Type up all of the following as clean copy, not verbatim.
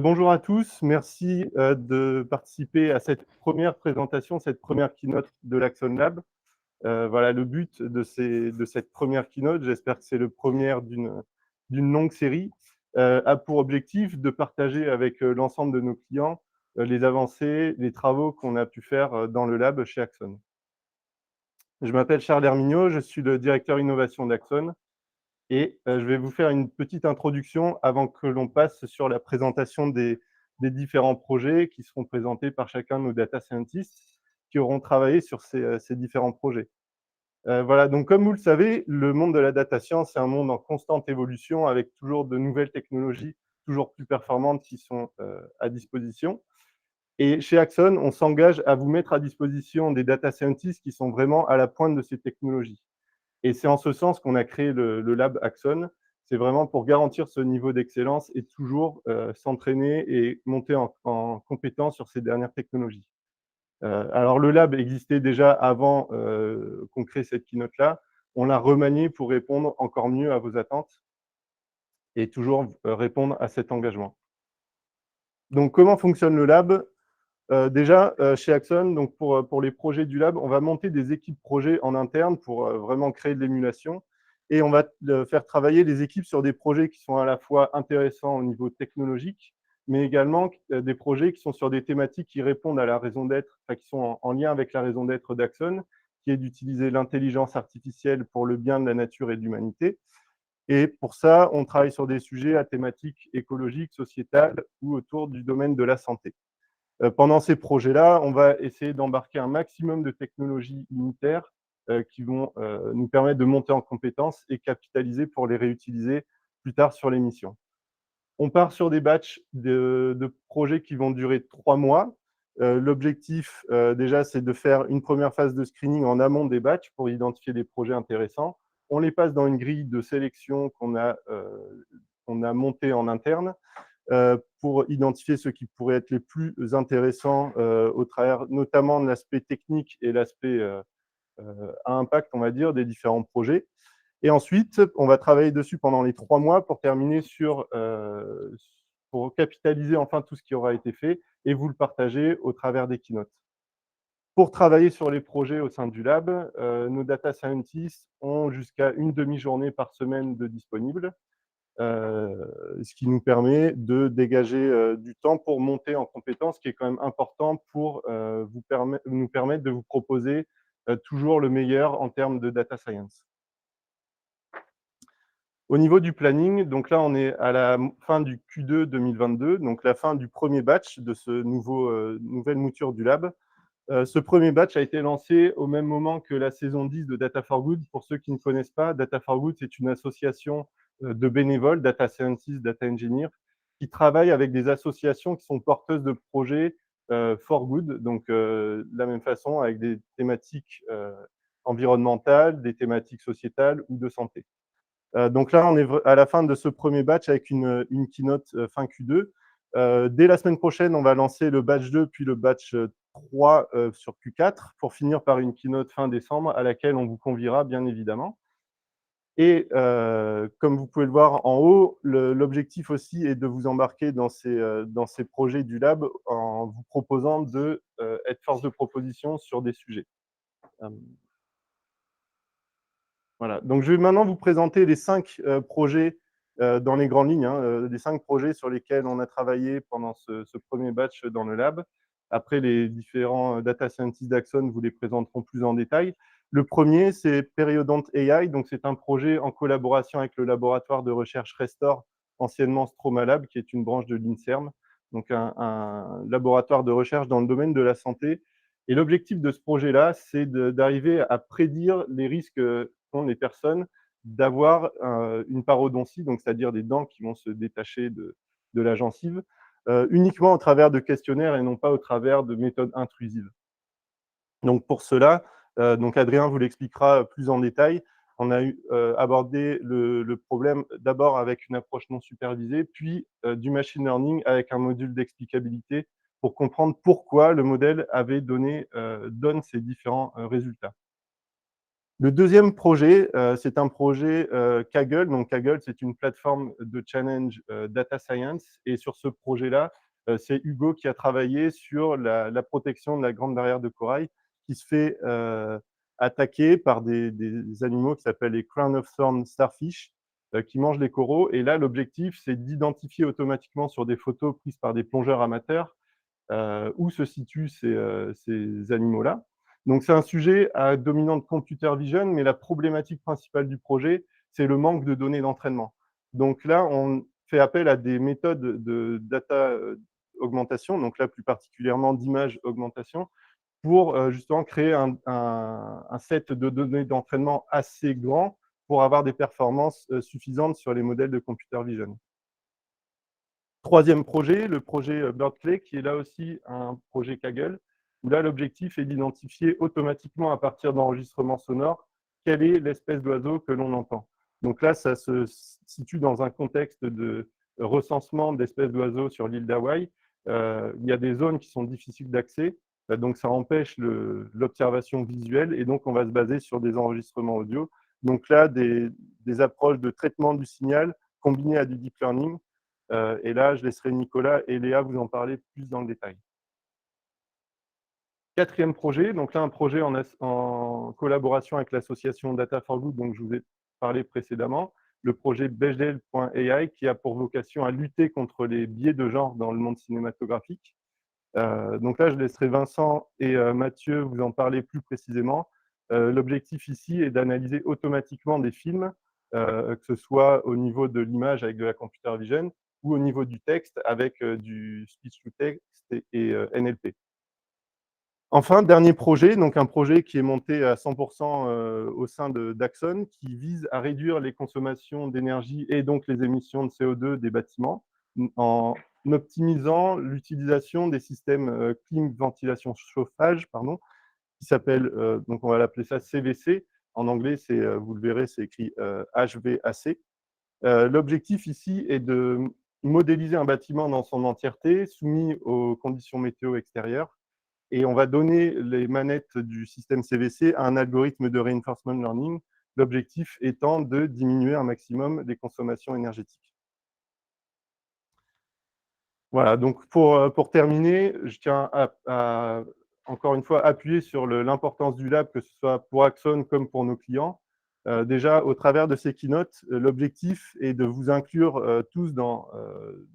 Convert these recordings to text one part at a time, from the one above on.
Bonjour à tous, merci de participer à cette première présentation, cette première keynote de l'Axon Lab. Voilà, le but de cette première keynote, j'espère que c'est le premier d'une longue série, a pour objectif de partager avec l'ensemble de nos clients les avancées, les travaux qu'on a pu faire dans le lab chez Axon. Je m'appelle Charles Hermignot, je suis le directeur innovation d'Axon et je vais vous faire une petite introduction avant que l'on passe sur la présentation des différents projets qui seront présentés par chacun de nos data scientists qui auront travaillé sur ces différents projets. Voilà, donc comme vous le savez, le monde de la data science, c'est un monde en constante évolution avec toujours de nouvelles technologies, toujours plus performantes qui sont à disposition. Et chez Axon, on s'engage à vous mettre à disposition des data scientists qui sont vraiment à la pointe de ces technologies. Et c'est en ce sens qu'on a créé le lab Axon. C'est vraiment pour garantir ce niveau d'excellence et toujours s'entraîner et monter en compétence sur ces dernières technologies. Alors le lab existait déjà avant qu'on crée cette keynote-là. On l'a remanié pour répondre encore mieux à vos attentes et toujours répondre à cet engagement. Donc comment fonctionne le lab? Déjà, chez Axon, donc pour les projets du lab, on va monter des équipes projets en interne pour vraiment créer de l'émulation. Et on va faire travailler les équipes sur des projets qui sont à la fois intéressants au niveau technologique, mais également des projets qui sont sur des thématiques qui répondent à la raison d'être, enfin, qui sont en lien avec la raison d'être d'Axon, qui est d'utiliser l'intelligence artificielle pour le bien de la nature et de l'humanité. Et pour ça, on travaille sur des sujets à thématiques écologiques, sociétales ou autour du domaine de la santé. Pendant ces projets-là, on va essayer d'embarquer un maximum de technologies unitaires qui vont nous permettre de monter en compétences et capitaliser pour les réutiliser plus tard sur les missions. On part sur des batchs de projets qui vont durer 3 mois. L'objectif, déjà, c'est de faire une première phase de screening en amont des batchs pour identifier des projets intéressants. On les passe dans une grille de sélection qu'on a montée en interne pour identifier ceux qui pourraient être les plus intéressants au travers notamment de l'aspect technique et l'aspect à impact, on va dire, des différents projets. Et ensuite, on va travailler dessus pendant les 3 mois pour terminer pour capitaliser enfin tout ce qui aura été fait et vous le partager au travers des keynotes. Pour travailler sur les projets au sein du lab, nos data scientists ont jusqu'à une demi-journée par semaine de disponible. Ce qui nous permet de dégager du temps pour monter en compétences, ce qui est quand même important pour nous permettre de vous proposer toujours le meilleur en termes de data science. Au niveau du planning, donc là, on est à la fin du Q2 2022, donc la fin du premier batch de ce nouvelle mouture du lab. Ce premier batch a été lancé au même moment que la saison 10 de Data for Good. Pour ceux qui ne connaissent pas, Data for Good, c'est une association de bénévoles, data scientists, data engineers, qui travaillent avec des associations qui sont porteuses de projets for good, donc de la même façon avec des thématiques environnementales, des thématiques sociétales ou de santé. Donc là, on est à la fin de ce premier batch avec une keynote fin Q2. Dès la semaine prochaine, on va lancer le batch 2 puis le batch 3 sur Q4 pour finir par une keynote fin décembre à laquelle on vous conviera bien évidemment. Et comme vous pouvez le voir en haut, l'objectif aussi est de vous embarquer dans ces projets du lab en vous proposant d'être force de proposition sur des sujets. Voilà. Donc, je vais maintenant vous présenter les 5 projets dans les grandes lignes, les 5 projets sur lesquels on a travaillé pendant ce premier batch dans le lab. Après, les différents data scientists d'Axon vous les présenteront plus en détail. Le premier, c'est Periodont AI. Donc, c'est un projet en collaboration avec le laboratoire de recherche Restor, anciennement Stromalab, qui est une branche de l'INSERM, donc un laboratoire de recherche dans le domaine de la santé. Et l'objectif de ce projet-là, c'est d'arriver à prédire les risques qu'ont les personnes d'avoir une parodontie, donc c'est-à-dire des dents qui vont se détacher de la gencive, uniquement au travers de questionnaires et non pas au travers de méthodes intrusives. Donc pour cela, donc Adrien vous l'expliquera plus en détail, on a abordé le problème d'abord avec une approche non supervisée, puis du machine learning avec un module d'explicabilité pour comprendre pourquoi le modèle donne ces différents résultats. Le deuxième projet, c'est un projet Kaggle. Donc Kaggle, c'est une plateforme de challenge data science. Et sur ce projet-là, c'est Hugo qui a travaillé sur la protection de la grande barrière de corail qui se fait attaquer par des animaux qui s'appellent les crown of thorn starfish qui mangent les coraux. Et là, l'objectif, c'est d'identifier automatiquement sur des photos prises par des plongeurs amateurs où se situent ces animaux-là. Donc c'est un sujet à dominante computer vision, mais la problématique principale du projet, c'est le manque de données d'entraînement. Donc là, on fait appel à des méthodes de data augmentation, donc là plus particulièrement d'image augmentation, pour justement créer un set de données d'entraînement assez grand pour avoir des performances suffisantes sur les modèles de computer vision. Troisième projet, le projet BirdPlay, qui est là aussi un projet Kaggle, où là, l'objectif est d'identifier automatiquement à partir d'enregistrements sonores quelle est l'espèce d'oiseau que l'on entend. Donc là, ça se situe dans un contexte de recensement d'espèces d'oiseaux sur l'île d'Hawaï. Il y a des zones qui sont difficiles d'accès, donc ça empêche l'observation visuelle, et donc on va se baser sur des enregistrements audio. Donc là, des approches de traitement du signal combinées à du deep learning. Et là, je laisserai Nicolas et Léa vous en parler plus dans le détail. Quatrième projet, donc là, un projet en collaboration avec l'association Data for Good, dont je vous ai parlé précédemment, le projet Bechdel.ai, qui a pour vocation à lutter contre les biais de genre dans le monde cinématographique. Donc là, je laisserai Vincent et Mathieu vous en parler plus précisément. L'objectif ici est d'analyser automatiquement des films, que ce soit au niveau de l'image avec de la computer vision ou au niveau du texte avec du speech to text et NLP. Enfin, dernier projet, donc un projet qui est monté à 100% au sein d'Axon, qui vise à réduire les consommations d'énergie et donc les émissions de CO2 des bâtiments en optimisant l'utilisation des systèmes clim, ventilation, chauffage, pardon, qui s'appelle, donc on va l'appeler ça CVC. En anglais, vous le verrez, c'est écrit HVAC. L'objectif ici est de modéliser un bâtiment dans son entièreté, soumis aux conditions météo extérieures, et on va donner les manettes du système CVC à un algorithme de reinforcement learning, l'objectif étant de diminuer un maximum les consommations énergétiques. Voilà, donc pour terminer, je tiens à encore une fois appuyer sur l'importance du lab, que ce soit pour Axon comme pour nos clients. Déjà, au travers de ces keynotes, l'objectif est de vous inclure tous dans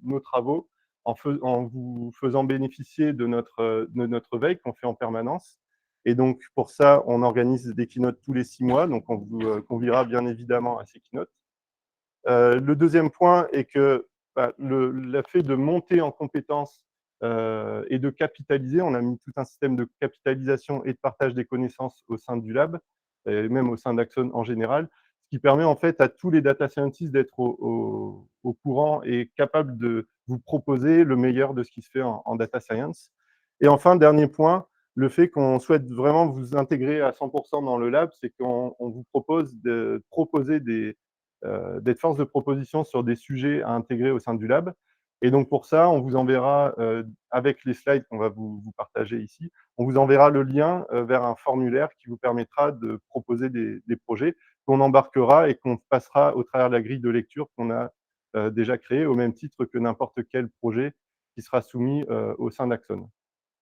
nos travaux en vous faisant bénéficier de notre veille qu'on fait en permanence. Et donc, pour ça, on organise des keynotes tous les 6 mois, donc on vous conviera bien évidemment à ces keynotes. Le deuxième point est que le fait de monter en compétences et de capitaliser, on a mis tout un système de capitalisation et de partage des connaissances au sein du lab, et même au sein d'Axon en général, ce qui permet en fait à tous les data scientists d'être au courant et capables de vous proposer le meilleur de ce qui se fait en data science. Et enfin, dernier point, le fait qu'on souhaite vraiment vous intégrer à 100% dans le lab, c'est qu'on vous propose de proposer d'être force de proposition sur des sujets à intégrer au sein du lab. Et donc pour ça, on vous enverra, avec les slides qu'on va vous partager ici, on vous enverra le lien vers un formulaire qui vous permettra de proposer des projets qu'on embarquera et qu'on passera au travers de la grille de lecture qu'on a déjà créée, au même titre que n'importe quel projet qui sera soumis au sein d'Axon.